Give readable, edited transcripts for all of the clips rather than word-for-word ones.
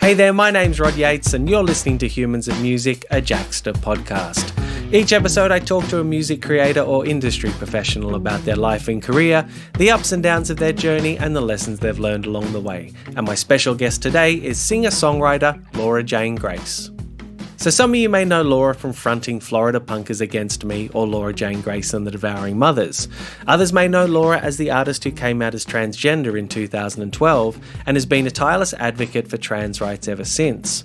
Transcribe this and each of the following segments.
Hey there, my name's Rod Yates and you're listening to Humans of Music, a Jaxsta podcast. Each episode I talk to a music creator or industry professional about their life and career, the ups and downs of their journey and the lessons they've learned along the way. And my special guest today is singer-songwriter Laura Jane Grace. So some of you may know Laura from fronting Florida Punkers Against Me or Laura Jane Grace and the Devouring Mothers. Others may know Laura as the artist who came out as transgender in 2012 and has been a tireless advocate for trans rights ever since.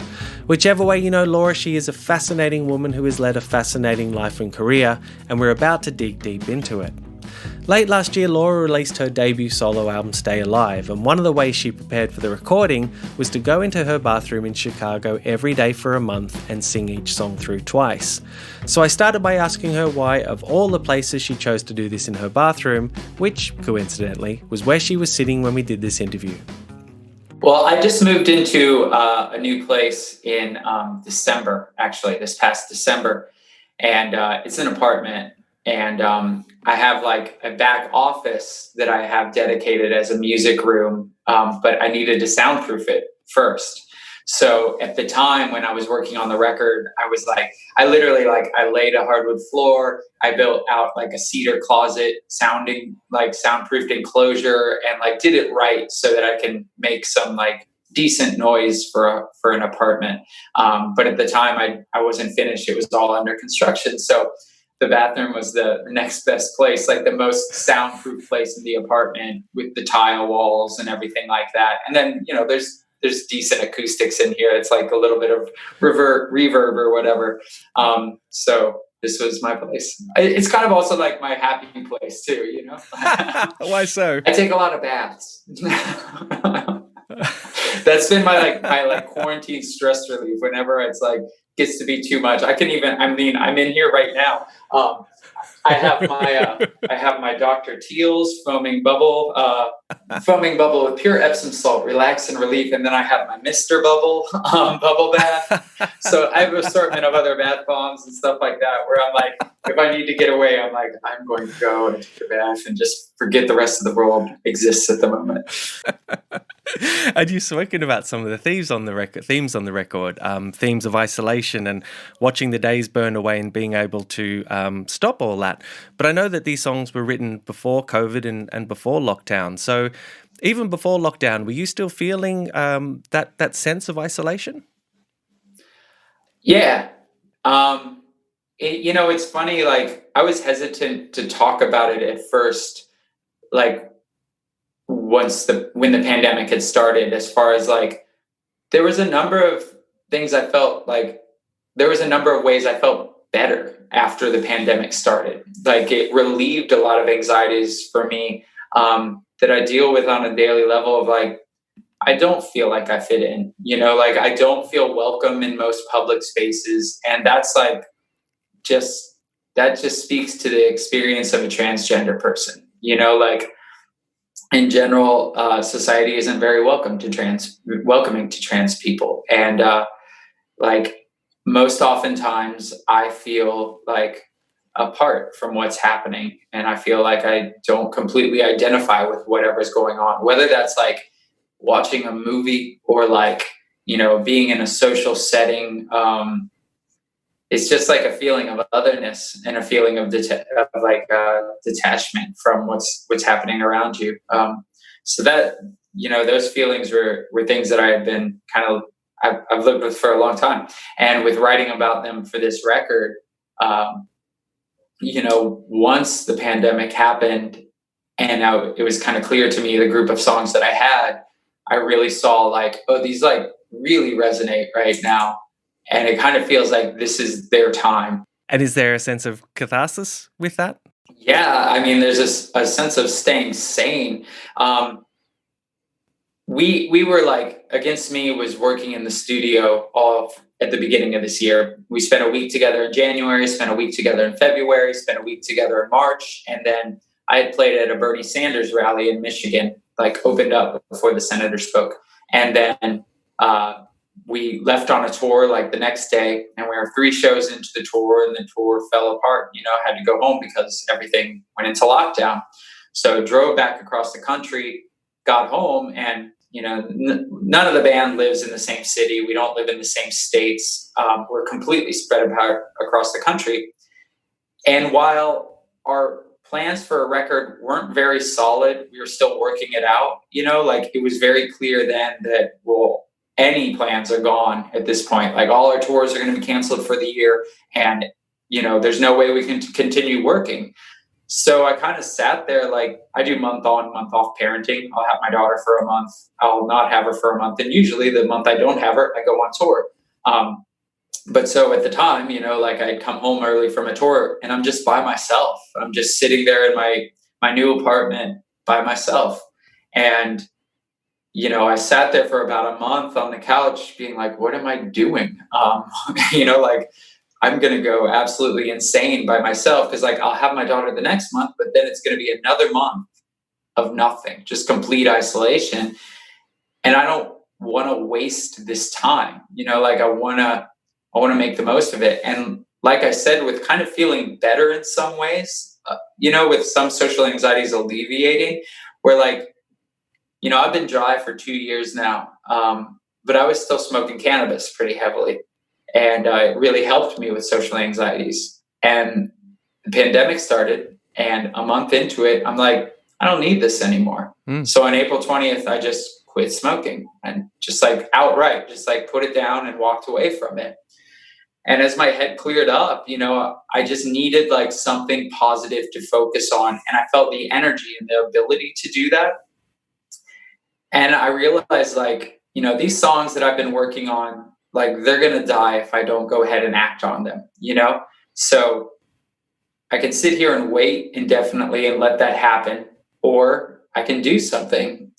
Whichever way you know Laura, she is a fascinating woman who has led a fascinating life and career, and we're about to dig deep into it. Late last year, Laura released her debut solo album, Stay Alive, and one of the ways she prepared for the recording was to go into her bathroom in Chicago every day for a month and sing each song through twice. So I started by asking her why, of all the places she chose to do this in her bathroom, which, coincidentally, was where she was sitting when we did this interview. Well, I just moved into a new place in December, actually, this past December, and it's an apartment. And I have like a back office that I have dedicated as a music room, but I needed to soundproof it first. So at the time when I was working on the record, I was like, I laid a hardwood floor. I built out like a cedar closet sounding like soundproofed enclosure and like did it right so that I can make some like decent noise for an apartment. But at the time I wasn't finished. It was all under construction. So the bathroom was the next best place, like the most soundproof place in the apartment with the tile walls and everything like that. And then, there's decent acoustics in here. It's like a little bit of reverb or whatever. So this was my place. It's kind of also like my happy place too, Why so? I take a lot of baths. That's been my quarantine stress relief. Whenever it's like gets to be too much, I'm in here right now. I have my Dr. Teal's foaming bubble with pure Epsom salt, relax and relief, and then I have my Mr. Bubble bubble bath. So I have an assortment of other bath bombs and stuff like that. Where I'm like, if I need to get away, I'm like, I'm going to go and take a bath and just forget the rest of the world exists at the moment. And you've spoken about some of the themes on the record, themes of isolation and watching the days burn away and being able to stop all that. But I know that these songs were written before COVID and before lockdown. So even before lockdown, were you still feeling that sense of isolation? Yeah. It's funny, like I was hesitant to talk about it at first, like when the pandemic had started, as far as like, there was a number of things I felt like, there was a number of ways I felt better after the pandemic started. Like it relieved a lot of anxieties for me that I deal with on a daily level of like, I don't feel like I fit in, like I don't feel welcome in most public spaces. And that's like, that just speaks to the experience of a transgender person, like in general, society isn't very welcoming to trans people. And like most oftentimes I feel like apart from what's happening. And I feel like I don't completely identify with whatever's going on, whether that's like watching a movie or like, being in a social setting. It's just like a feeling of otherness and a feeling of detachment from what's happening around you. So that, those feelings were things that I had been I've lived with for a long time. And with writing about them for this record, once the pandemic happened and it was kind of clear to me, the group of songs that I had, I really saw like, oh, these like really resonate right now. And it kind of feels like this is their time. And is there a sense of catharsis with that? Yeah, I mean, there's a sense of staying sane. We were like, Against Me was working in the studio at the beginning of this year. We spent a week together in January, spent a week together in February, spent a week together in March. And then I had played at a Bernie Sanders rally in Michigan, like opened up before the senator spoke. And then we left on a tour like the next day, and we were 3 shows into the tour, and the tour fell apart. I had to go home because everything went into lockdown. So drove back across the country, got home, and none of the band lives in the same city. We don't live in the same states. We're completely spread apart across the country. And while our plans for a record weren't very solid, we were still working it out. Like it was very clear then that, well, any plans are gone at this point. Like all our tours are going to be canceled for the year. And, there's no way we can continue working. So I kind of sat there, like I do month on, month off parenting. I'll have my daughter for a month. I'll not have her for a month. And usually the month I don't have her, I go on tour. But so at the time, like I'd come home early from a tour and I'm just by myself. I'm just sitting there in my new apartment by myself. And, I sat there for about a month on the couch being like, what am I doing? Like I'm going to go absolutely insane by myself. Cause like I'll have my daughter the next month, but then it's going to be another month of nothing, just complete isolation. And I don't want to waste this time, like I want to make the most of it. And like I said, with kind of feeling better in some ways, with some social anxieties alleviating, where like, I've been dry for 2 years now, but I was still smoking cannabis pretty heavily. And it really helped me with social anxieties. And the pandemic started, and a month into it, I'm like, I don't need this anymore. So on April 20th, I just quit smoking and just like outright, just like put it down and walked away from it. And as my head cleared up, I just needed like something positive to focus on. And I felt the energy and the ability to do that. And I realized like, these songs that I've been working on, like they're going to die if I don't go ahead and act on them, So I can sit here and wait indefinitely and let that happen, or I can do something.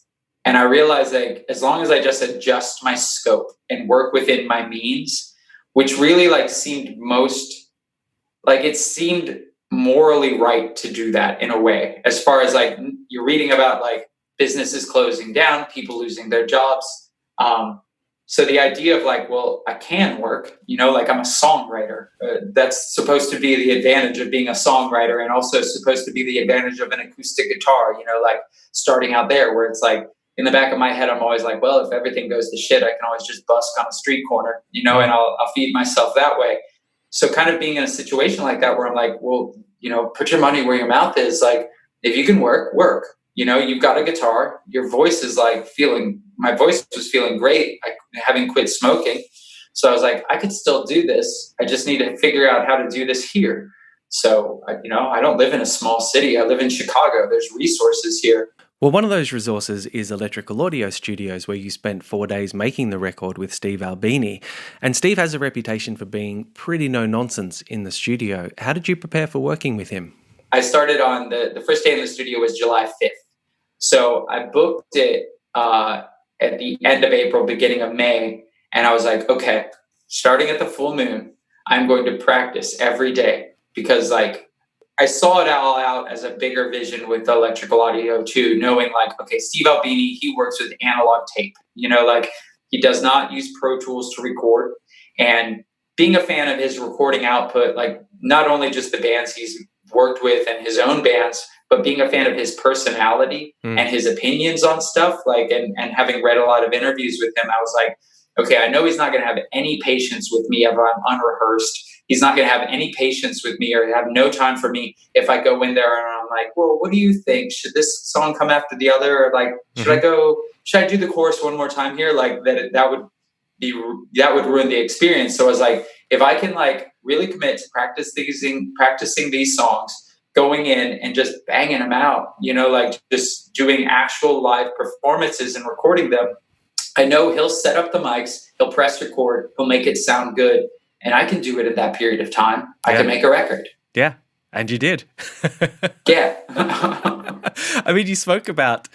And I realized like, as long as I just adjust my scope and work within my means, which really like seemed it seemed morally right to do that in a way, as far as like you're reading about like businesses closing down, people losing their jobs. So the idea of like, well, I can work, like I'm a songwriter. That's supposed to be the advantage of being a songwriter, and also supposed to be the advantage of an acoustic guitar, like starting out there, where it's like in the back of my head, I'm always like, well, if everything goes to shit, I can always just busk on a street corner, and I'll feed myself that way. So kind of being in a situation like that where I'm like, well, put your money where your mouth is. Like if you can work. You've got a guitar, your voice is like my voice was feeling great, having quit smoking. So I was like, I could still do this. I just need to figure out how to do this here. So, I don't live in a small city. I live in Chicago. There's resources here. Well, one of those resources is Electrical Audio Studios, where you spent 4 days making the record with Steve Albini. And Steve has a reputation for being pretty no-nonsense in the studio. How did you prepare for working with him? I started on the first day in the studio was July 5th. So I booked it at the end of April, beginning of May. And I was like, okay, starting at the full moon, I'm going to practice every day, because like I saw it all out as a bigger vision with electrical audio too, knowing like, okay, Steve Albini, he works with analog tape, like he does not use Pro Tools to record. And being a fan of his recording output, like not only just the bands he's worked with and his own bands, but being a fan of his personality and his opinions on stuff, like, and having read a lot of interviews with him, I was like, okay, I know he's not going to have any patience with me if I'm unrehearsed. He's not going to have any patience with me, or have no time for me if I go in there and I'm like, well, what do you think? Should this song come after the other? Or like, should I do the chorus one more time here? Like that would ruin the experience. So I was like, if I can like really commit to practicing these songs, going in and just banging them out, like just doing actual live performances and recording them, I know he'll set up the mics, he'll press record, he'll make it sound good. And I can do it in that period of time. I can make a record. Yeah. And you did. Yeah. I mean, you spoke about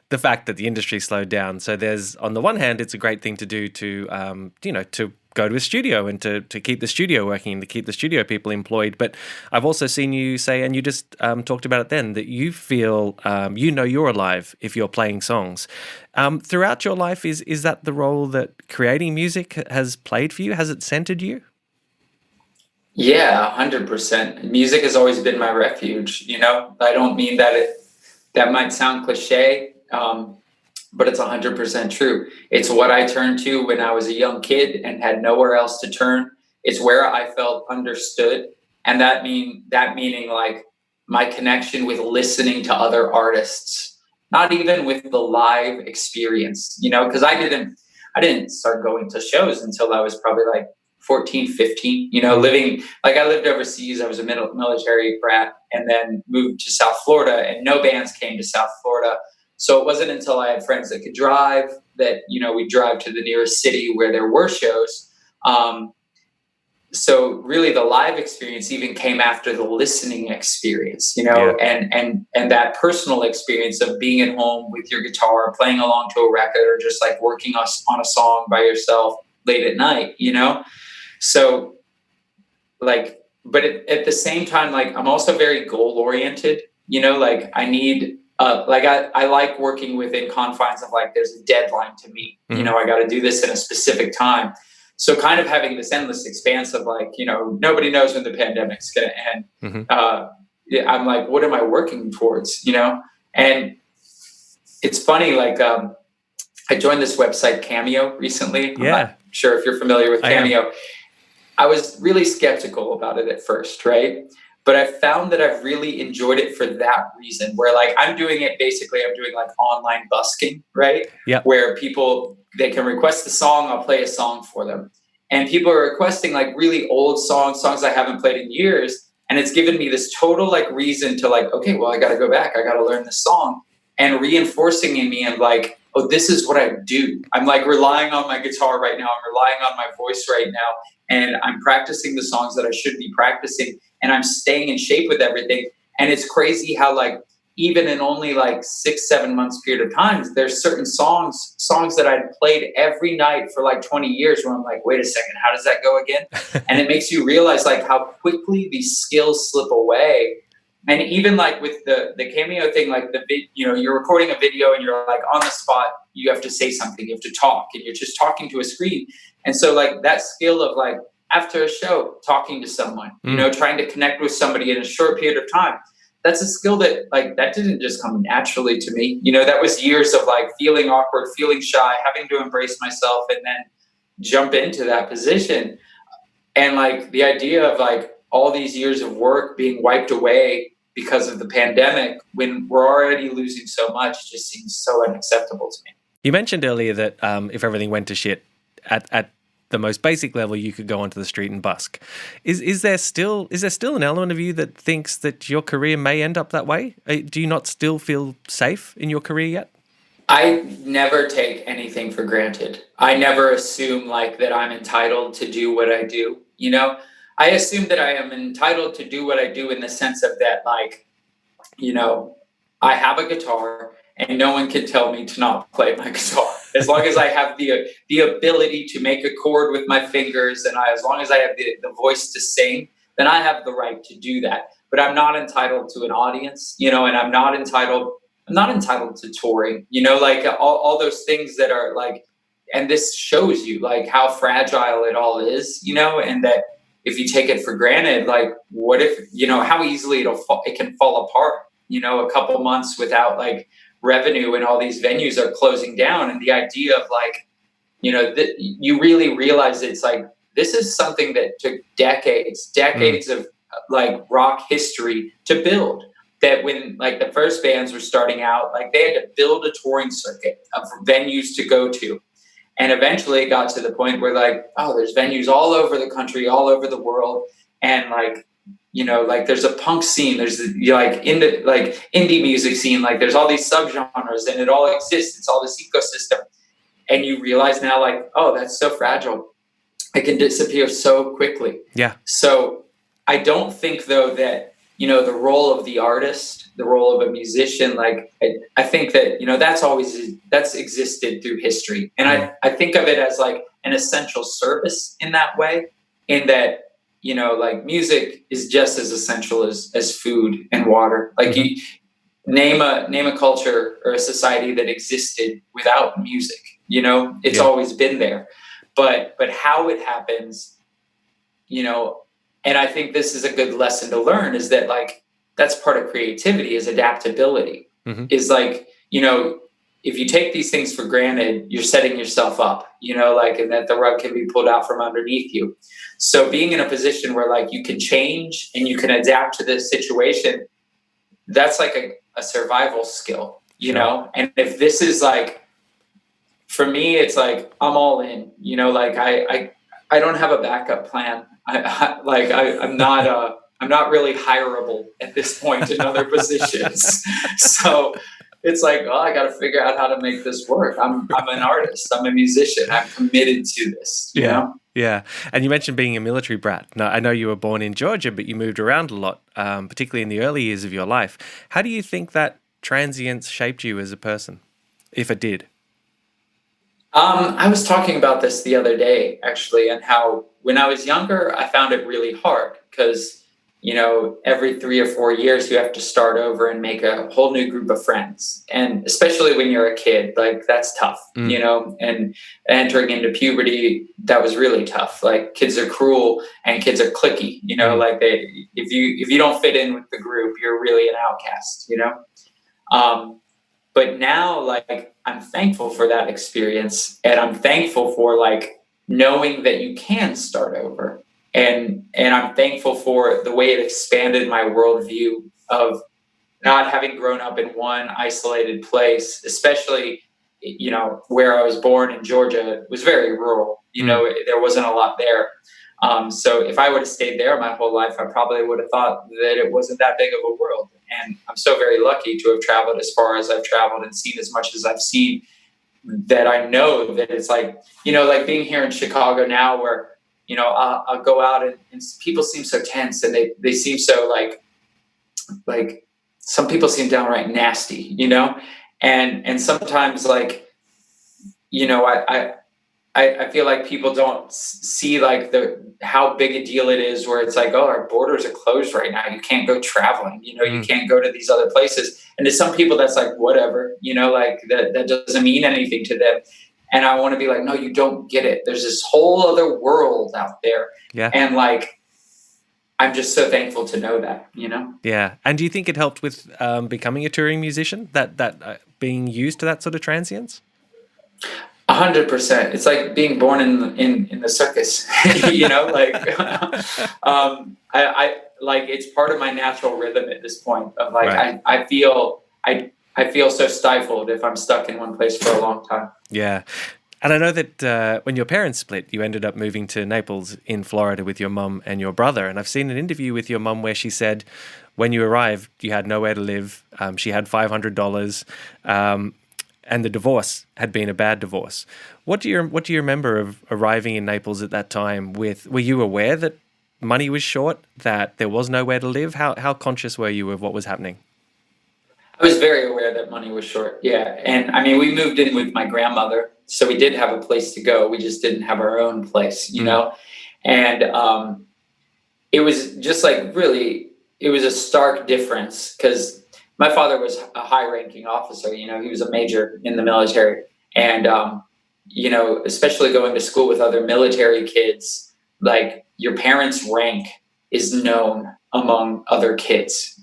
the fact that the industry slowed down. So there's, on the one hand, it's a great thing to do to, to go to a studio and to keep the studio working and to keep the studio people employed. But I've also seen you say, and you just talked about it then, that you feel, you're alive if you're playing songs. Throughout your life, is that the role that creating music has played for you? Has it centered you? Yeah, 100%. Music has always been my refuge. I don't mean that that might sound cliche, but it's 100% true. It's what I turned to when I was a young kid and had nowhere else to turn. It's where I felt understood. And that meaning like my connection with listening to other artists, not even with the live experience, because I didn't start going to shows until I was probably like 14, 15, living, like I lived overseas. I was a military brat and then moved to South Florida, and no bands came to South Florida. So it wasn't until I had friends that could drive that, we'd drive to the nearest city where there were shows. So really the live experience even came after the listening experience, and that personal experience of being at home with your guitar, playing along to a record, or just like working on a song by yourself late at night, So like, but at the same time, like I'm also very goal oriented, like I need, I like working within confines of like, there's a deadline to meet, Mm-hmm. I got to do this in a specific time. So kind of having this endless expanse of like, nobody knows when the pandemic's going to end. Mm-hmm. I'm like, what am I working towards, And it's funny, like, I joined this website Cameo recently. Yeah. I'm not sure if you're familiar with Cameo. I was really skeptical about it at first, right? But I found that I've really enjoyed it for that reason, where like I'm doing like online busking, right? Yeah. Where they can request a song, I'll play a song for them. And people are requesting like really old songs I haven't played in years. And it's given me this total like reason to like, okay, well, I got to go back. I got to learn this song, and reinforcing in me of like, oh, this is what I do. I'm like relying on my guitar right now. I'm relying on my voice right now. And I'm practicing the songs that I should be practicing, and I'm staying in shape with everything. And it's crazy how like, even in only like 6-7 months period of time, there's certain songs that I'd played every night for like 20 years where I'm like, wait a second, how does that go again? And it makes you realize like how quickly these skills slip away. And even like with the Cameo thing, like you're recording a video and you're like on the spot, you have to say something, you have to talk, and you're just talking to a screen. And so like that skill of like after a show, talking to someone, trying to connect with somebody in a short period of time, that's a skill that like, that didn't just come naturally to me. That was years of like feeling awkward, feeling shy, having to embrace myself, and then jump into that position. And like the idea of like all these years of work being wiped away because of the pandemic when we're already losing so much just seems so unacceptable to me. You mentioned earlier that if everything went to shit at the most basic level, you could go onto the street and busk. Is there still an element of you that thinks that your career may end up that way? Do you not still feel safe in your career yet? I never take anything for granted. I never assume like that I'm entitled to do what I do. I assume that I am entitled to do what I do in the sense of that, like, I have a guitar and no one can tell me to not play my guitar. As long as I have the ability to make a chord with my fingers, and as long as I have the voice to sing, then I have the right to do that. But I'm not entitled to an audience, and I'm not entitled to touring, like all those things that are like, and this shows you like how fragile it all is, and that if you take it for granted, like what if, how easily it can fall apart, a couple months without like revenue, and all these venues are closing down. And the idea of like, you really realize it's like, this is something that took decades of like rock history to build. That when like the first bands were starting out, like they had to build a touring circuit of venues to go to. And eventually it got to the point where like, oh, there's venues all over the country, all over the world. And like, like there's a punk scene, there's like indie music scene, like there's all these subgenres and it all exists. It's all this ecosystem. And you realize now like, oh, that's so fragile. It can disappear so quickly. Yeah. So I don't think though that, the role of the artist, the role of a musician, like I think that, that's existed through history. And I think of it as like an essential service in that way, in that, like music is just as essential as food and water. Like you name a culture or a society that existed without music, it's always been there, but how it happens, and I think this is a good lesson to learn, is that like, that's part of creativity, is adaptability. Is like, if you take these things for granted, you're setting yourself up, like, and that the rug can be pulled out from underneath you. So being in a position where like you can change and you can adapt to this situation, that's like a survival skill, and if this is like, for me, it's like, I'm all in, like I don't have a backup plan. I'm not really hireable at this point in other positions. So it's like, oh, I got to figure out how to make this work. I'm an artist. I'm a musician. I'm committed to this, you know? Yeah. And you mentioned being a military brat. Now, I know you were born in Georgia, but you moved around a lot, particularly in the early years of your life. How do you think that transience shaped you as a person, if it did? I was talking about this the other day, actually, and how when I was younger, I found it really hard because, every 3 or 4 years, you have to start over and make a whole new group of friends. And especially when you're a kid, like, that's tough, and entering into puberty, that was really tough. Like, kids are cruel and kids are cliquey, like if you don't fit in with the group, you're really an outcast, But now, like, I'm thankful for that experience, and I'm thankful for like knowing that you can start over, and I'm thankful for the way it expanded my worldview of not having grown up in one isolated place, especially where I was born in Georgia. It was very rural. There wasn't a lot there. So if I would have stayed there my whole life, I probably would have thought that it wasn't that big of a world. And I'm so very lucky to have traveled as far as I've traveled and seen as much as I've seen, that I know that it's like, like being here in Chicago now, where, I'll go out and people seem so tense, and they seem so like some people seem downright nasty, and sometimes like, I feel like people don't see like how big a deal it is, where it's like, oh, our borders are closed right now. You can't go traveling, you can't go to these other places. And to some people that's like, whatever, like that doesn't mean anything to them. And I want to be like, no, you don't get it. There's this whole other world out there. Yeah. And like, I'm just so thankful to know that, Yeah. And do you think it helped with becoming a touring musician, that being used to that sort of transience? 100%. It's like being born in the circus, I like, it's part of my natural rhythm at this point of like, right. I feel so stifled if I'm stuck in one place for a long time. Yeah. And I know that when your parents split, you ended up moving to Naples in Florida with your mum and your brother. And I've seen an interview with your mum where she said when you arrived, you had nowhere to live. She had $500. And the divorce had been a bad divorce. What do you remember of arriving in Naples at that time with? Were you aware that money was short, that there was nowhere to live? How conscious were you of what was happening? I was very aware that money was short. Yeah. And I mean, we moved in with my grandmother, so we did have a place to go. We just didn't have our own place, And it was just like, really, it was a stark difference, because my father was a high-ranking officer. He was a major in the military. And, especially going to school with other military kids, like, your parents' rank is known among other kids,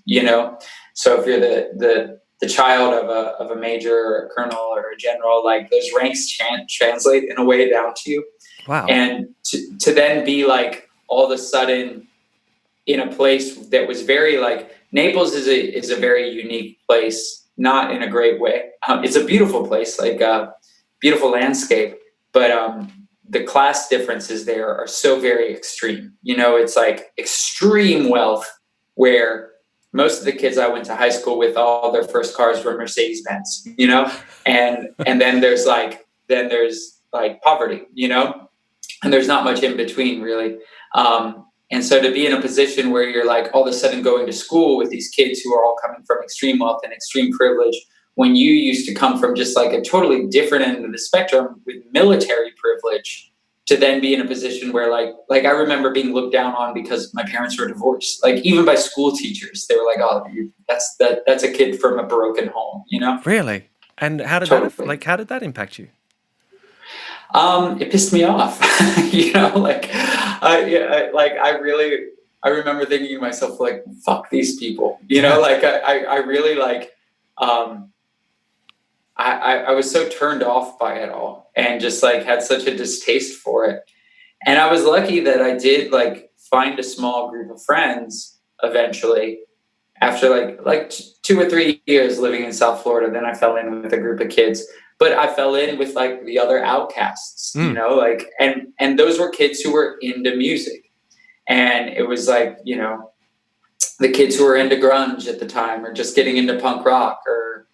So if you're the child of a major or a colonel or a general, like, those ranks translate in a way down to you. Wow. And to then be like, all of a sudden in a place that was very like, Naples is a very unique place, not in a great way. It's a beautiful place, like a beautiful landscape, but the class differences there are so very extreme. It's like extreme wealth, where most of the kids I went to high school with, all their first cars were Mercedes-Benz, and then there's poverty, and there's not much in between, really. And so to be in a position where you're like all of a sudden going to school with these kids who are all coming from extreme wealth and extreme privilege, when you used to come from just like a totally different end of the spectrum with military privilege, to then be in a position where like I remember being looked down on because my parents were divorced, like even by school teachers. They were like, oh, that's a kid from a broken home, Really? And how did that impact you? It pissed me off, I remember thinking to myself, like, fuck these people, like, I really like, I was so turned off by it all and just like had such a distaste for it. And I was lucky that I did like find a small group of friends eventually after like 2 or 3 years living in South Florida. Then I fell in with a group of kids, but I fell in with like the other outcasts, like, and those were kids who were into music. And it was like, the kids who were into grunge at the time or just getting into punk rock or,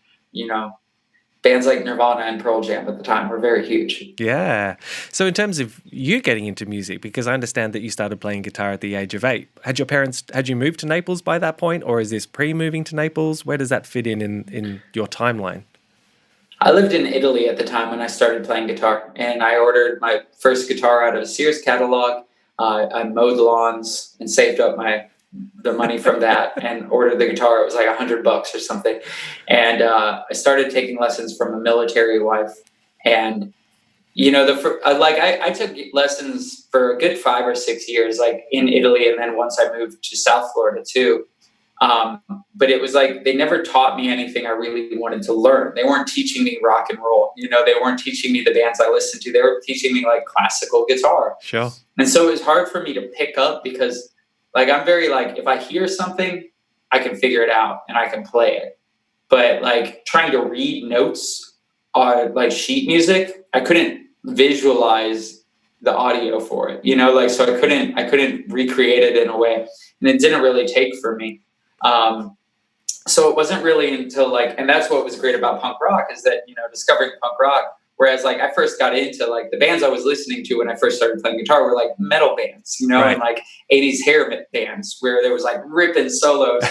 bands like Nirvana and Pearl Jam at the time were very huge. Yeah. So in terms of you getting into music, because I understand that you started playing guitar at the age of 8, had you moved to Naples by that point, or is this pre-moving to Naples? Where does that fit in your timeline? I lived in Italy at the time when I started playing guitar, and I ordered my first guitar out of a Sears catalog. I mowed lawns and saved up the money from that and ordered the guitar. It was like $100 or something. And I started taking lessons from a military wife. And, I took lessons for a good 5 or 6 years, like in Italy. And then once I moved to South Florida too. But it was like, they never taught me anything I really wanted to learn. They weren't teaching me rock and roll. They weren't teaching me the bands I listened to. They were teaching me like classical guitar. Sure. And so it was hard for me to pick up because like, I'm very like, if I hear something, I can figure it out and I can play it. But like trying to read notes on like sheet music, I couldn't visualize the audio for it, so I couldn't recreate it in a way, and it didn't really take for me. So it wasn't really until like, and that's what was great about punk rock is that, discovering punk rock. Whereas like I first got into like the bands I was listening to when I first started playing guitar were like metal bands, right. And like 80s hair bands where there was like ripping solos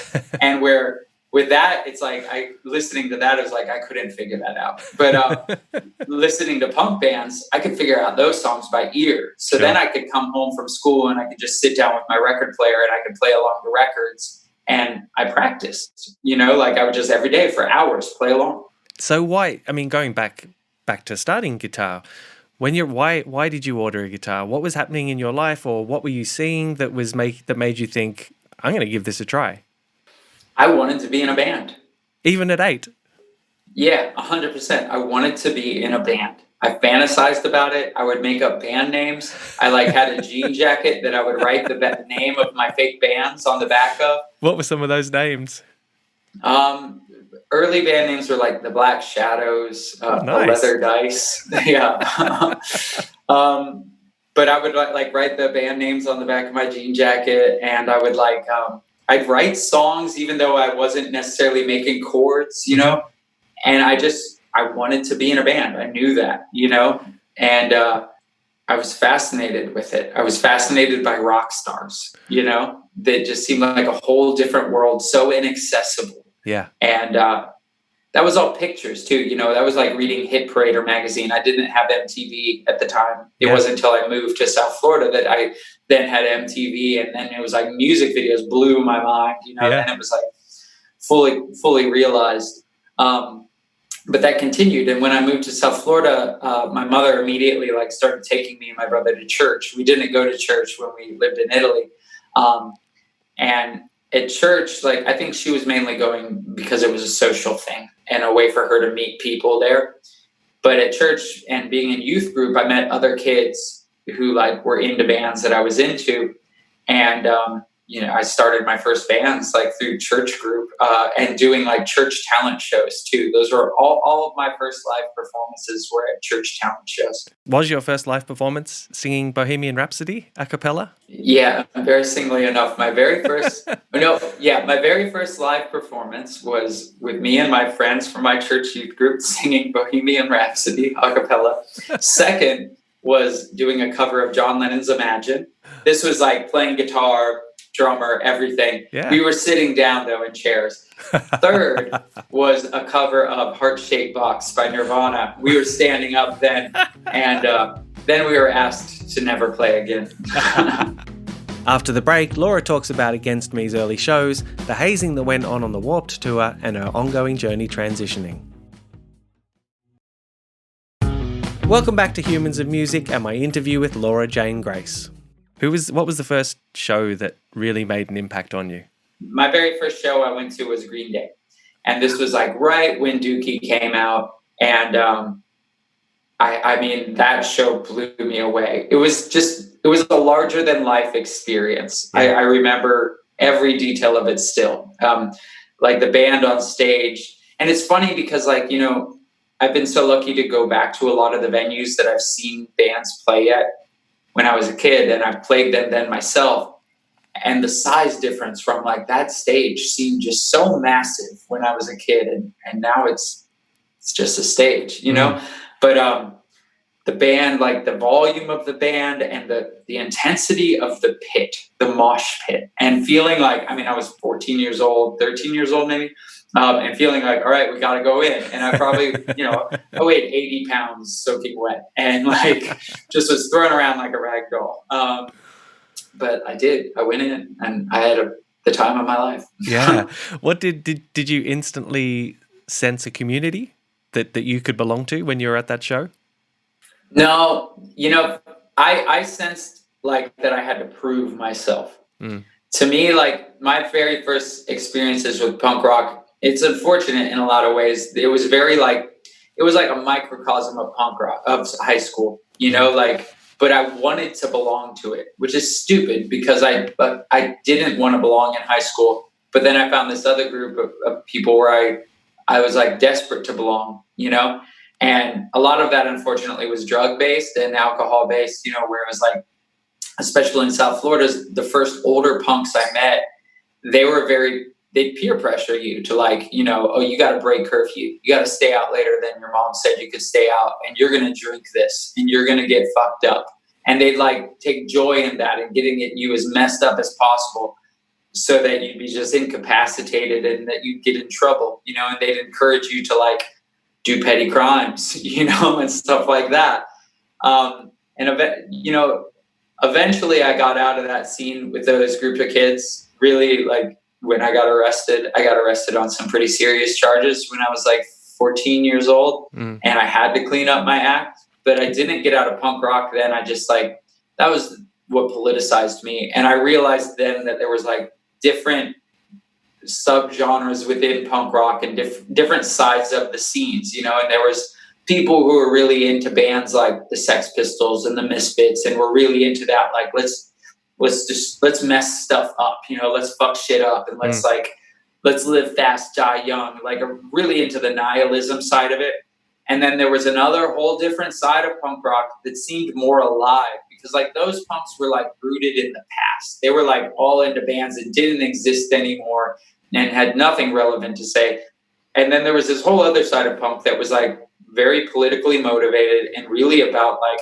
and where with that, it's like listening to that is like, I couldn't figure that out. But listening to punk bands, I could figure out those songs by ear. So Sure. Then I could come home from school and I could just sit down with my record player and I could play along the records. And I practiced, like I would just every day for hours play along. So going back to starting guitar, why did you order a guitar? What was happening in your life, or what were you seeing that made you think, I'm going to give this a try? I wanted to be in a band. Even at 8? Yeah, 100%. I wanted to be in a band. I fantasized about it. I would make up band names. I had a jean jacket that I would write the name of my fake bands on the back of. What were some of those names? Early band names were like the Black Shadows, Nice. Leather Dice. Yeah. But I would write the band names on the back of my jean jacket, and I would I'd write songs even though I wasn't necessarily making chords, and I wanted to be in a band. I knew that, and I was fascinated with it. I was fascinated by rock stars, that just seemed like a whole different world, so inaccessible. Yeah. And that was all pictures too, that was like reading Hit Parader magazine. I didn't have MTV at the time. It wasn't until I moved to South Florida that I then had MTV, and then it was like music videos blew my mind, and it was like fully realized. But that continued. And when I moved to South Florida, my mother immediately started taking me and my brother to church. We didn't go to church when we lived in Italy. And at church, I think she was mainly going because it was a social thing and a way for her to meet people there. But at church and being in youth group, I met other kids who were into bands that I was into. And, I started my first bands through church group and doing church talent shows too. Those were all of my first live performances were at church talent shows. Was your first live performance singing Bohemian Rhapsody a cappella? Yeah, embarrassingly enough, my very first live performance was with me and my friends from my church youth group singing Bohemian Rhapsody a cappella. Second was doing a cover of John Lennon's Imagine. This was playing guitar, drummer, everything. Yeah. We were sitting down though in chairs. Third was a cover of Heart Shaped Box by Nirvana. We were standing up then, and then we were asked to never play again. After the break, Laura talks about Against Me's early shows, the hazing that went on the Warped Tour, and her ongoing journey transitioning. Welcome back to Humans of Music and my interview with Laura Jane Grace. What was the first show that really made an impact on you? My very first show I went to was Green Day. And this was right when Dookie came out. And I mean, that show blew me away. It was a larger than life experience. Yeah. I remember every detail of it still. Like the band on stage. And it's funny because, like, you know, I've been so lucky to go back to a lot of the venues that I've seen bands play at when I was a kid, and I played them then myself. And the size difference from like that stage seemed just so massive when I was a kid, and now it's just a stage, you know. But the band, like the volume of the band and the intensity of the pit, the mosh pit, and feeling like, I mean, I was 14 years old, 13 years old maybe, and feeling like, all right, we got to go in. And I probably, you know, I weighed 80 pounds soaking wet and like just was thrown around like a rag doll. But I did. I went in and I had the time of my life. Yeah. What did you instantly sense a community that you could belong to when you were at that show? No, you know, I sensed like that I had to prove myself. To me, like my very first experiences with punk rock, it's unfortunate in a lot of ways. It was like a microcosm of punk rock, of high school, you know, like, but I wanted to belong to it, which is stupid because I didn't want to belong in high school. But then I found this other group of people where I was like desperate to belong, you know. And a lot of that, unfortunately, was drug-based and alcohol-based, you know, where it was like, especially in South Florida, the first older punks I met, they'd peer pressure you to like, you know, oh, you got to break curfew. You got to stay out later than your mom said you could stay out, and you're going to drink this and you're going to get fucked up. And they'd like take joy in that and getting you as messed up as possible so that you'd be just incapacitated and that you'd get in trouble, you know, and they'd encourage you to like, do petty crimes, you know, and stuff like that. You know, eventually I got out of that scene with those group of kids. Really, like when I got arrested on some pretty serious charges when I was like 14 years old, and I had to clean up my act, but I didn't get out of punk rock then. I just like, that was what politicized me. And I realized then that there was like different subgenres within punk rock and different sides of the scenes, you know, and there was people who were really into bands like the Sex Pistols and the Misfits and were really into that, like let's mess stuff up, you know, let's fuck shit up and let's live fast, die young, like really into the nihilism side of it. And then there was another whole different side of punk rock that seemed more alive because like those punks were like rooted in the past. They were like all into bands that didn't exist anymore and had nothing relevant to say. And then there was this whole other side of punk that was like very politically motivated and really about like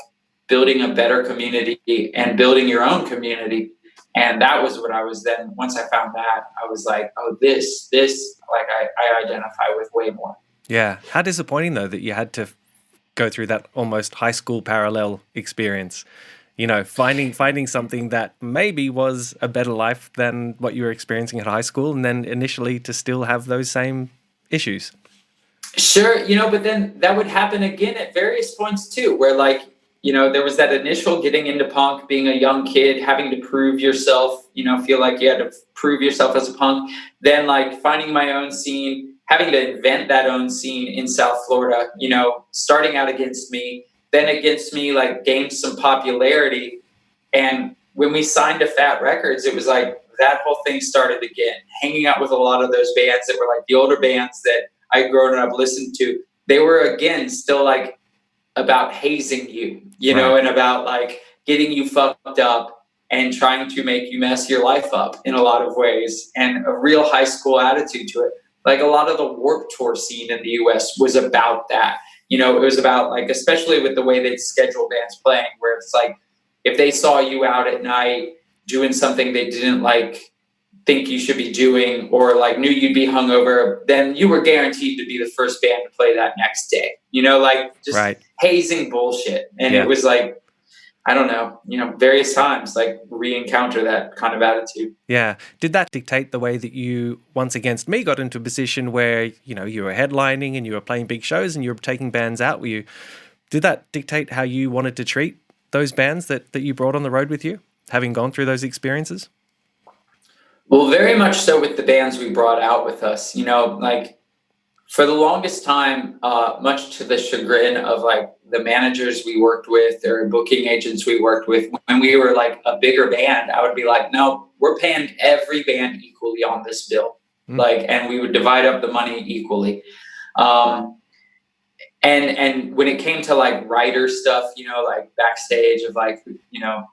building a better community and building your own community. And that was what I was then, once I found that, I was like, oh, this, like I identify with way more. Yeah. How disappointing though that you had to go through that almost high school parallel experience, you know, finding something that maybe was a better life than what you were experiencing at high school, and then initially to still have those same issues. Sure, you know, but then that would happen again at various points too, where like, you know, there was that initial getting into punk, being a young kid, having to prove yourself, you know, feel like you had to prove yourself as a punk, then like finding my own scene, having to invent that own scene in South Florida, you know, starting out against me, then against me, like gained some popularity. And when we signed to Fat Records, it was like that whole thing started again, hanging out with a lot of those bands that were like the older bands that I'd grown up listened to. They were again still like about hazing you, you know, and about like getting you fucked up and trying to make you mess your life up in a lot of ways, and a real high school attitude to it. Like a lot of the Warped Tour scene in the US was about that. You know, it was about like, especially with the way they'd schedule bands playing, where it's like, if they saw you out at night doing something they didn't like think you should be doing, or like knew you'd be hungover, then you were guaranteed to be the first band to play that next day, you know, like just hazing bullshit. And it was like, I don't know, you know, various times like re-encounter that kind of attitude. Yeah. Did that dictate the way that you, once against me, got into a position where, you know, you were headlining and you were playing big shows and you were taking bands out? Did that dictate how you wanted to treat those bands that you brought on the road with you, having gone through those experiences? Well, very much so with the bands we brought out with us, you know, like for the longest time, much to the chagrin of like the managers we worked with or booking agents we worked with, when we were like a bigger band, I would be like, no, we're paying every band equally on this bill. Like, and we would divide up the money equally. And when it came to like writer stuff, you know, like backstage of like, you know,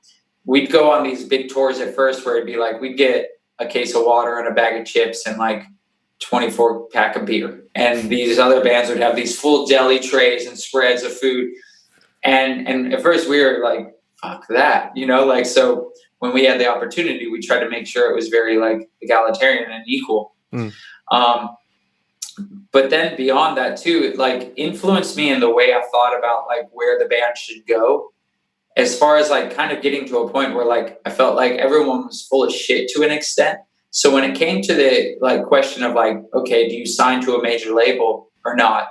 we'd go on these big tours at first where it'd be like, we'd get a case of water and a bag of chips and like 24 pack of beer. And these other bands would have these full deli trays and spreads of food. And at first we were like, fuck that, you know, like, so when we had the opportunity, we tried to make sure it was very like egalitarian and equal. But then beyond that too, it like influenced me in the way I thought about like where the band should go, as far as like kind of getting to a point where like I felt like everyone was full of shit to an extent. So when it came to the like question of like, okay, do you sign to a major label or not?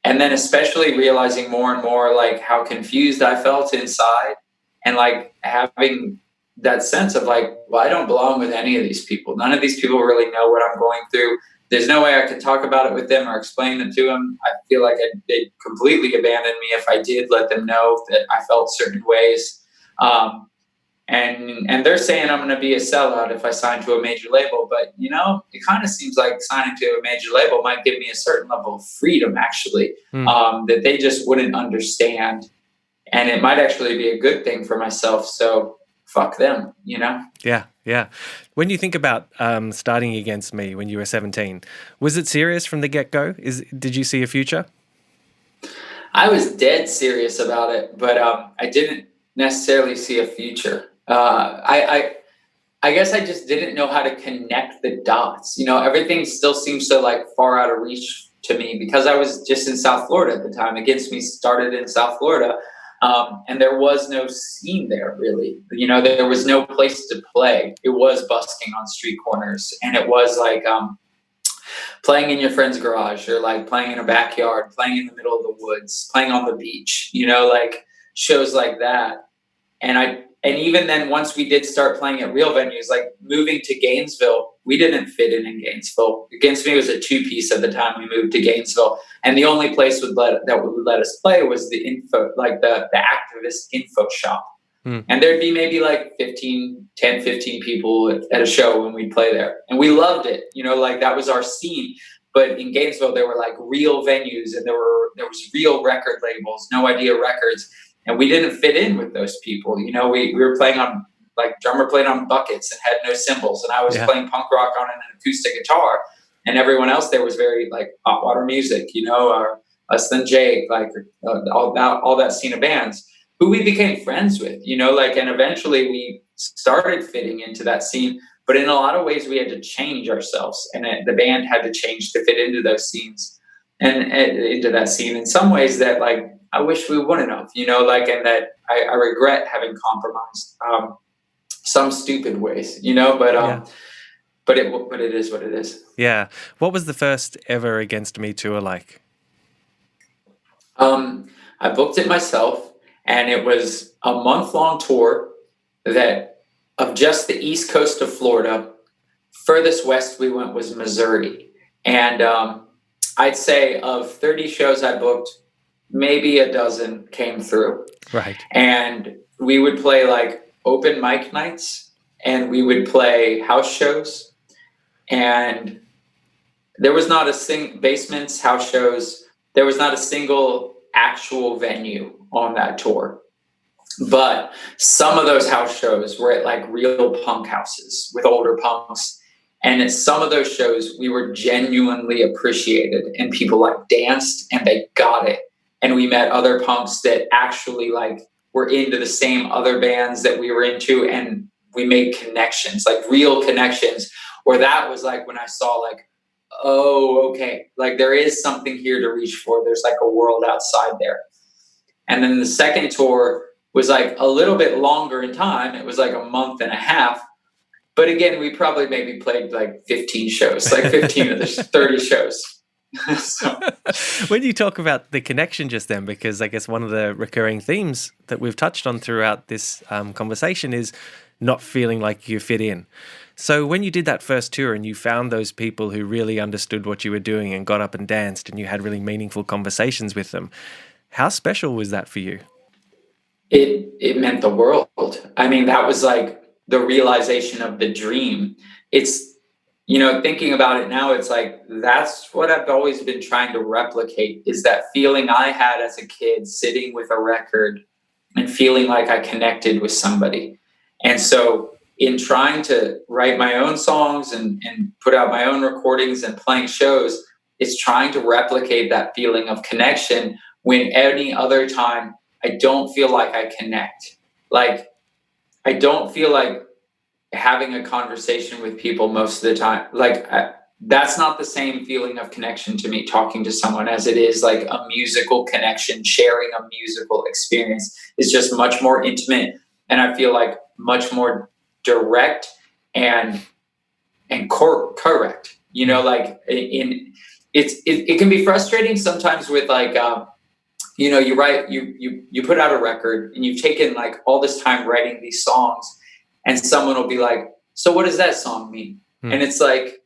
And then especially realizing more and more like how confused I felt inside, and like having that sense of like, well, I don't belong with any of these people. None of these people really know what I'm going through. There's no way I could talk about it with them or explain it to them. I feel like they'd completely abandon me if I did let them know that I felt certain ways. And they're saying I'm going to be a sellout if I sign to a major label. But, you know, it kind of seems like signing to a major label might give me a certain level of freedom, actually, that they just wouldn't understand. And it might actually be a good thing for myself. So fuck them, you know? Yeah. When you think about starting Against Me when you were 17, was it serious from the get-go? Did you see a future? I was dead serious about it, but I didn't necessarily see a future. I guess I just didn't know how to connect the dots. You know, everything still seems so like far out of reach to me because I was just in South Florida at the time. Against Me started in South Florida. And there was no scene there, really. You know, there was no place to play. It was busking on street corners, and it was like playing in your friend's garage, or like playing in a backyard, playing in the middle of the woods, playing on the beach, you know, like shows like that. And even then, once we did start playing at real venues, like moving to Gainesville, we didn't fit in Gainesville. Against Me was a 2-piece at the time we moved to Gainesville. And the only place that would let us play was the activist info shop. And there'd be maybe like 10, 15 people at a show when we'd play there. And we loved it. You know, like that was our scene. But in Gainesville, there were like real venues, and there was real record labels, No Idea Records. And we didn't fit in with those people. You know, we were playing on, like, drummer played on buckets and had no cymbals. And I was playing punk rock on an acoustic guitar. And everyone else there was very, like, hot water music, you know, or Less Than Jake, like, all that scene of bands who we became friends with, you know, like, and eventually we started fitting into that scene. But in a lot of ways, we had to change ourselves. And the band had to change to fit into those scenes and into that scene in some ways that, like, I wish we wouldn't have, you know, like, and that I regret having compromised some stupid ways, you know, but it is what it is. Yeah. What was the first ever Against Me tour like? I booked it myself, and it was a month-long tour that of just the east coast of Florida. Furthest west we went was Missouri. And I'd say of 30 shows I booked, maybe a dozen came through. Right. And we would play like open mic nights, and we would play house shows. And there was not basements, house shows. There was not a single actual venue on that tour. But some of those house shows were at like real punk houses with older punks. And at some of those shows, we were genuinely appreciated, and people like danced and they got it. And we met other punks that actually like were into the same other bands that we were into, and we made connections, like real connections, where that was like when I saw like, oh, okay, like there is something here to reach for. There's like a world outside there. And then the second tour was like a little bit longer in time. It was like a month and a half. But again, we probably maybe played like 15 shows, like 15 of the 30 shows. So. When you talk about the connection just then, because I guess one of the recurring themes that we've touched on throughout this conversation is not feeling like you fit in. So when you did that first tour and you found those people who really understood what you were doing and got up and danced and you had really meaningful conversations with them, how special was that for you? It meant the world. I mean, that was like the realization of the dream. It's, thinking about it now, it's like, that's what I've always been trying to replicate, is that feeling I had as a kid sitting with a record and feeling like I connected with somebody. And so in trying to write my own songs and put out my own recordings and playing shows, it's trying to replicate that feeling of connection when any other time I don't feel like I connect. Like, I don't feel like having a conversation with people most of the time. Like, that's not the same feeling of connection to me, talking to someone, as it is like a musical connection. Sharing a musical experience is just much more intimate, and I feel like much more direct and correct. Like it can be frustrating sometimes with like you put out a record and you've taken like all this time writing these songs, and someone will be like, so what does that song mean? And it's like,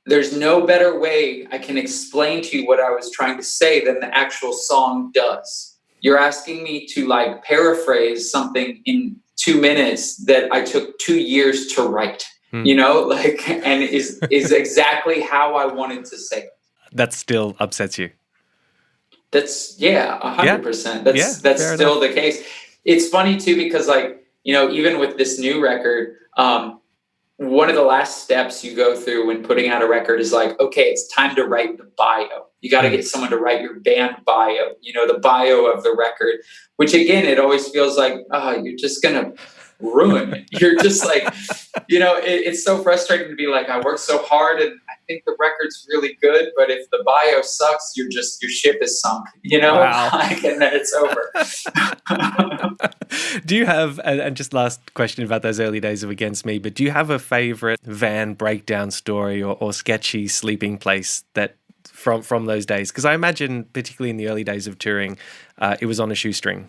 there's no better way I can explain to you what I was trying to say than the actual song does. You're asking me to like paraphrase something in 2 minutes that I took 2 years to write, and is exactly how I wanted to say it. That still upsets you. That's 100%. That's still the case. It's funny too, because like, even with this new record, one of the last steps you go through when putting out a record is like, okay, it's time to write the bio. You got to get someone to write your band bio, the bio of the record, which again, it always feels like, you're just going to ruin it. You're just like, it's so frustrating to be like, I worked so hard and I think the record's really good, but if the bio sucks, your ship is sunk, Wow. and then it's over. Do you have, and just last question about those early days of Against Me, but do you have a favorite van breakdown story or sketchy sleeping place that from those days? Because I imagine, particularly in the early days of touring, it was on a shoestring.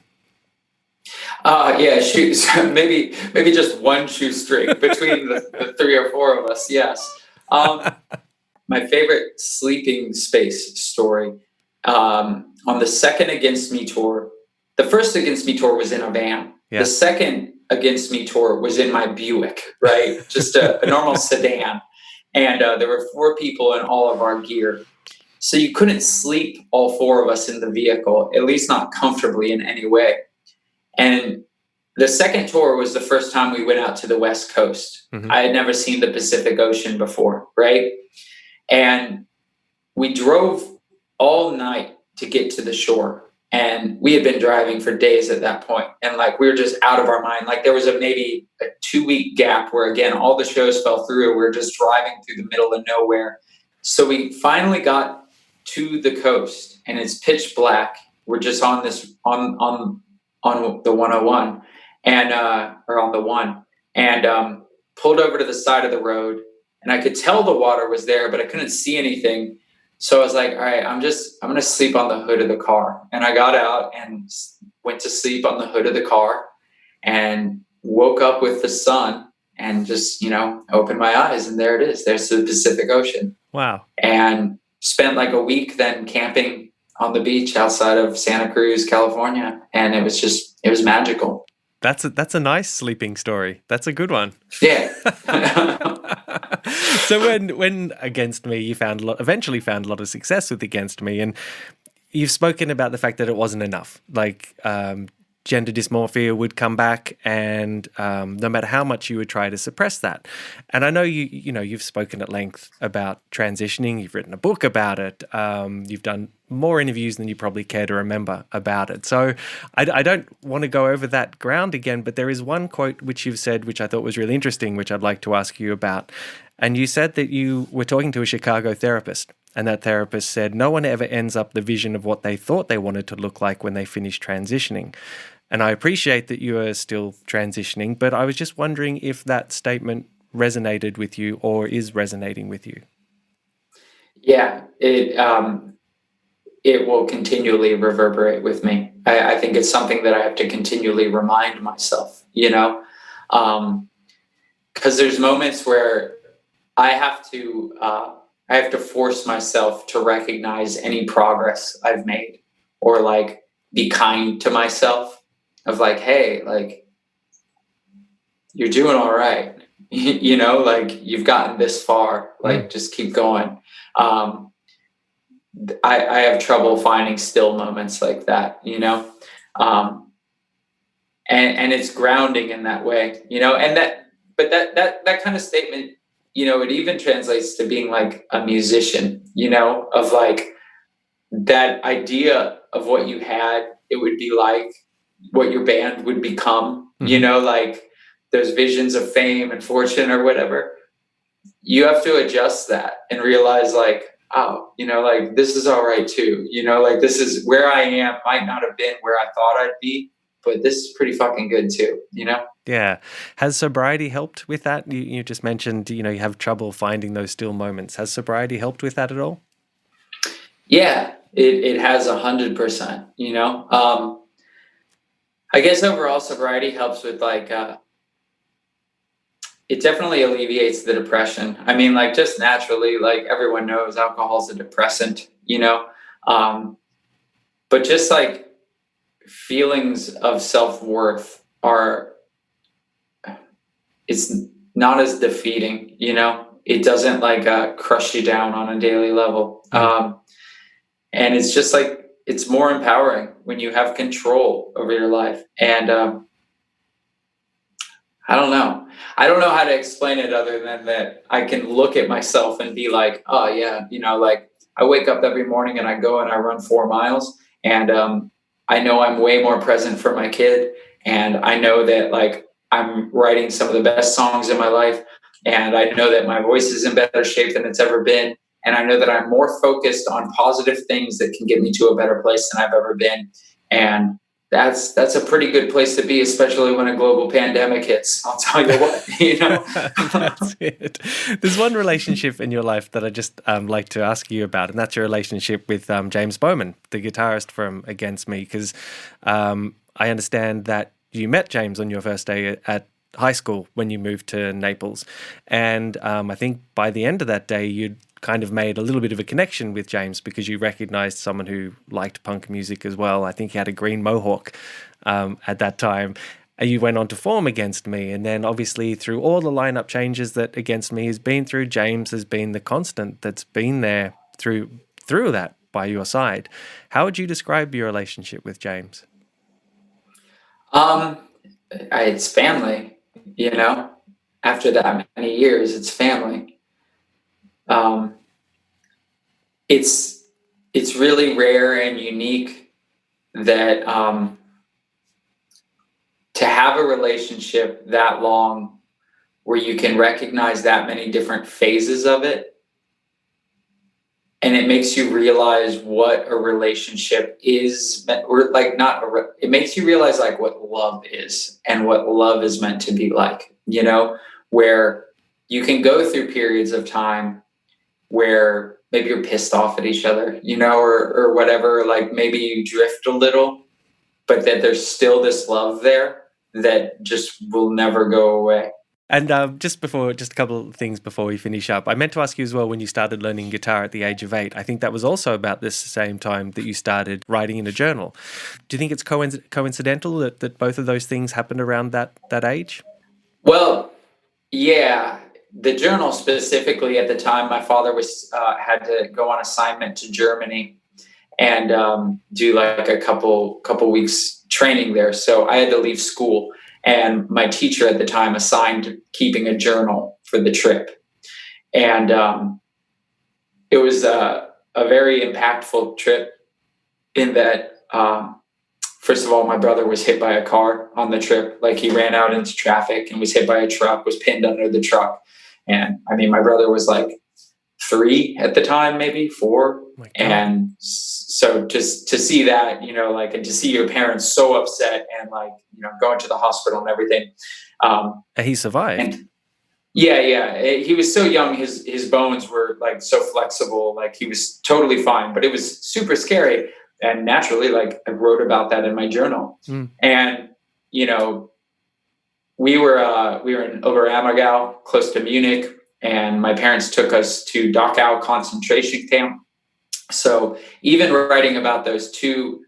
Shoes. maybe just one shoestring between the 3 or 4 of us. Yes. My favorite sleeping space story, on the second Against Me tour. The first Against Me tour was in a van. Yeah. The second Against Me tour was in my Buick, right? Just a normal sedan. And there were 4 people in all of our gear. So you couldn't sleep, all 4 of us, in the vehicle, at least not comfortably in any way. And the second tour was the first time we went out to the West Coast. Mm-hmm. I had never seen the Pacific Ocean before, right? And we drove all night to get to the shore. And we had been driving for days at that point. And like, we were just out of our mind. Like, there was maybe a 2-week gap where, again, all the shows fell through. We were just driving through the middle of nowhere. So we finally got to the coast, and it's pitch black. We're just on this, on the 101 and, or on the 1, and pulled over to the side of the road, and I could tell the water was there, but I couldn't see anything. So I was like, all right, I'm going to sleep on the hood of the car. And I got out and went to sleep on the hood of the car and woke up with the sun and just, opened my eyes, and there it is. There's the Pacific Ocean. Wow. And spent like a week then camping on the beach outside of Santa Cruz, California. And it was magical. That's a nice sleeping story. That's a good one. Yeah. So when Against Me, you eventually found a lot of success with Against Me, and you've spoken about the fact that it wasn't enough. Like, gender dysmorphia would come back, and no matter how much you would try to suppress that. And I know you've spoken at length about transitioning. You've written a book about it. You've done more interviews than you probably care to remember about it. So I don't want to go over that ground again, but there is one quote which you've said, which I thought was really interesting, which I'd like to ask you about. And you said that you were talking to a Chicago therapist, and that therapist said, no one ever ends up the vision of what they thought they wanted to look like when they finish transitioning. And I appreciate that you are still transitioning, but I was just wondering if that statement resonated with you or is resonating with you. Yeah, it will continually reverberate with me. I think it's something that I have to continually remind myself, because there's moments where I have to force myself to recognize any progress I've made, or like be kind to myself of like, hey, like you're doing all right. You know, like you've gotten this far, like just keep going. I have trouble finding still moments like that, you know? And it's grounding in that way, you know, and that kind of statement, you know, it even translates to being like a musician, you know, of like that idea of what you had, it would be like what your band would become, you know, like those visions of fame and fortune or whatever. You have to adjust that and realize like, oh, you know, like this is all right too, you know, like this is where I am, might not have been where I thought I'd be, but this is pretty fucking good too, you know? Yeah. Has sobriety helped with that? You just mentioned, you know, you have trouble finding those still moments. Has sobriety helped with that at all? Yeah, it has 100%, you know? I guess overall sobriety helps with like, it definitely alleviates the depression. I mean, like just naturally, like everyone knows alcohol's a depressant, you know? But just like feelings of self-worth it's not as defeating, you know? It doesn't like crush you down on a daily level. And it's just like, it's more empowering when you have control over your life. And I don't know. I don't know how to explain it other than that I can look at myself and be like, oh yeah, you know, like I wake up every morning and I go and I run 4 miles, and I know I'm way more present for my kid, and I know that like I'm writing some of the best songs in my life, and I know that my voice is in better shape than it's ever been, and I know that I'm more focused on positive things that can get me to a better place than I've ever been. And that's a pretty good place to be, especially when a global pandemic hits. I'll tell you what, you know. That's it. There's one relationship in your life that I just like to ask you about, and that's your relationship with James Bowman, the guitarist from Against Me, because I understand that you met James on your first day at high school when you moved to Naples, and I think by the end of that day you'd kind of made a little bit of a connection with James because you recognized someone who liked punk music as well. I think he had a green mohawk at that time. And you went on to form Against Me, and then obviously through all the lineup changes that Against Me has been through, James has been the constant that's been there through that by your side. How would you describe your relationship with James? It's family, you know. After that many years, it's family. It's really rare and unique that to have a relationship that long where you can recognize that many different phases of it, and it makes you realize what a relationship is, or like it makes you realize like what love is and what love is meant to be like, you know, where you can go through periods of time where maybe you're pissed off at each other, you know, or whatever, like maybe you drift a little, but that there's still this love there that just will never go away. And just a couple of things before we finish up, I meant to ask you as well, when you started learning guitar at the age of 8, I think that was also about this same time that you started writing in a journal. Do you think it's coincidental that both of those things happened around that age? Well, yeah. The journal specifically at the time, my father had to go on assignment to Germany and do like a couple weeks training there. So I had to leave school, and my teacher at the time assigned keeping a journal for the trip. And it was a very impactful trip in that, first of all, my brother was hit by a car on the trip. Like he ran out into traffic and was hit by a truck, was pinned under the truck. And I mean, my brother was like 3 at the time, maybe 4. And so just to see that, you know, like, and to see your parents so upset and like, you know, going to the hospital and everything. He survived. And yeah. He was so young. His bones were like so flexible. Like he was totally fine, but it was super scary. And naturally, like I wrote about that in my journal. And, you know, we were in Oberammergau, close to Munich, and my parents took us to Dachau concentration camp. So even writing about those two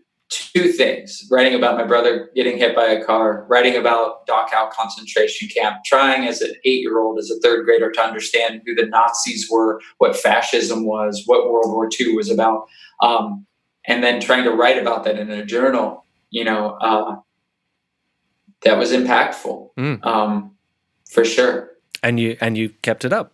things, writing about my brother getting hit by a car, writing about Dachau concentration camp, trying as an 8-year-old, as a 3rd grader, to understand who the Nazis were, what fascism was, what World War II was about, and then trying to write about that in a journal, that was impactful, for sure. And you kept it up.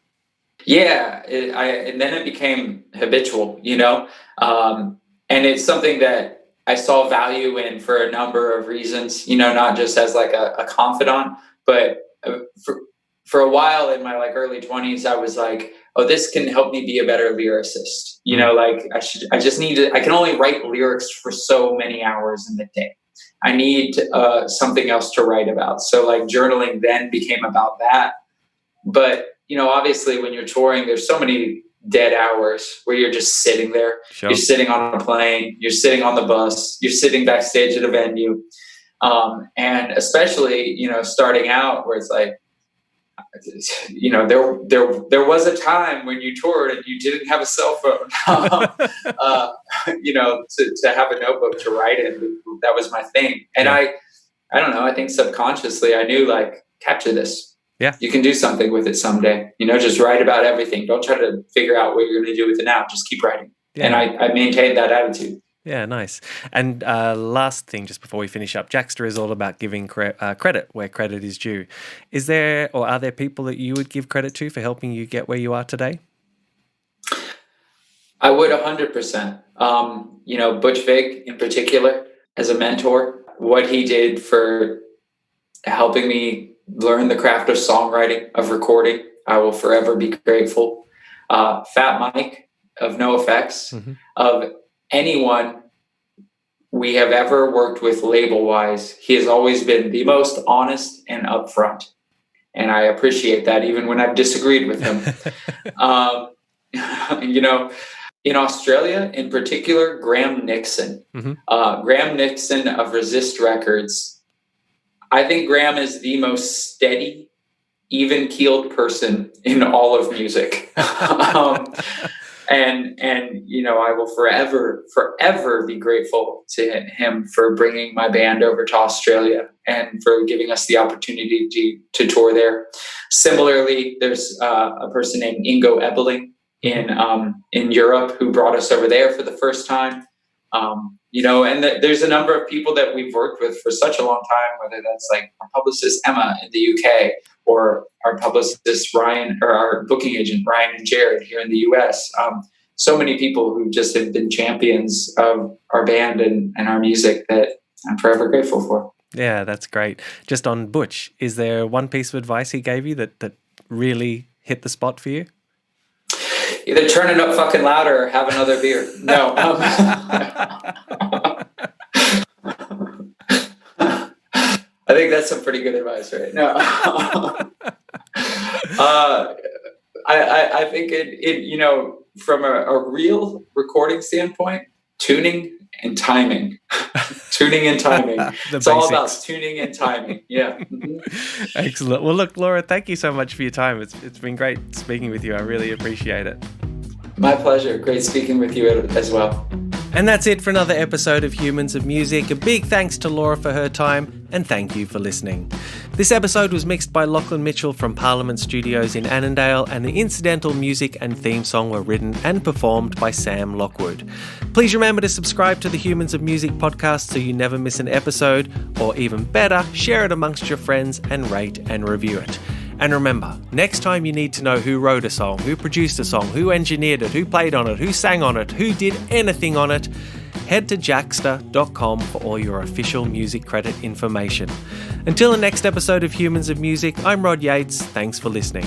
Yeah, and then it became habitual, and it's something that I saw value in for a number of reasons, not just as like a confidant, but for a while in my like early 20s, I was like, oh, this can help me be a better lyricist. I can only write lyrics for so many hours in the day. I need something else to write about. So like journaling then became about that. But, obviously when you're touring, there's so many dead hours where you're just sitting there. Sure. You're sitting on a plane, you're sitting on the bus, you're sitting backstage at a venue. And especially, starting out where it's like, there was a time when you toured and you didn't have a cell phone, to have a notebook to write in. That was my thing. And yeah. I don't know, I think subconsciously I knew, like, capture this. Yeah. You can do something with it someday, just write about everything. Don't try to figure out what you're going to do with it now. Just keep writing. Yeah. And I maintained that attitude. Yeah, nice. And last thing, just before we finish up, Jaxsta is all about giving credit where credit is due. Is there, or are there people that you would give credit to for helping you get where you are today? I would 100%. Butch Vig in particular, as a mentor, what he did for helping me learn the craft of songwriting, of recording, I will forever be grateful. Fat Mike of No Effects, of anyone we have ever worked with label-wise, he has always been the most honest and upfront. And I appreciate that, even when I've disagreed with him. In Australia, in particular, Graham Nixon. Graham Nixon of Resist Records. I think Graham is the most steady, even-keeled person in all of music. And I will forever be grateful to him for bringing my band over to Australia and for giving us the opportunity to tour there. Similarly, there's a person named Ingo Ebeling in Europe who brought us over there for the first time. And there's a number of people that we've worked with for such a long time, whether that's like our publicist Emma in the UK or our publicist Ryan, or our booking agent Ryan and Jared here in the US. So many people who just have been champions of our band and our music that I'm forever grateful for. Yeah, that's great. Just on Butch, is there one piece of advice he gave you that really hit the spot for you? Either turn it up fucking louder or have another beer. No. I think that's some pretty good advice, right? No. I think it from a real recording standpoint, tuning and timing. Tuning and timing. It's basics. All about tuning and timing. Yeah. Excellent. Well, look, Laura, thank you so much for your time. It's been great speaking with you. I really appreciate it. My pleasure. Great speaking with you as well. And that's it for another episode of Humans of Music. A big thanks to Laura for her time, and thank you for listening. This episode was mixed by Lachlan Mitchell from Parliament Studios in Annandale, and the incidental music and theme song were written and performed by Sam Lockwood. Please remember to subscribe to the Humans of Music podcast so you never miss an episode, or even better, share it amongst your friends and rate and review it. And remember, next time you need to know who wrote a song, who produced a song, who engineered it, who played on it, who sang on it, who did anything on it, head to jaxsta.com for all your official music credit information. Until the next episode of Humans of Music, I'm Rod Yates. Thanks for listening.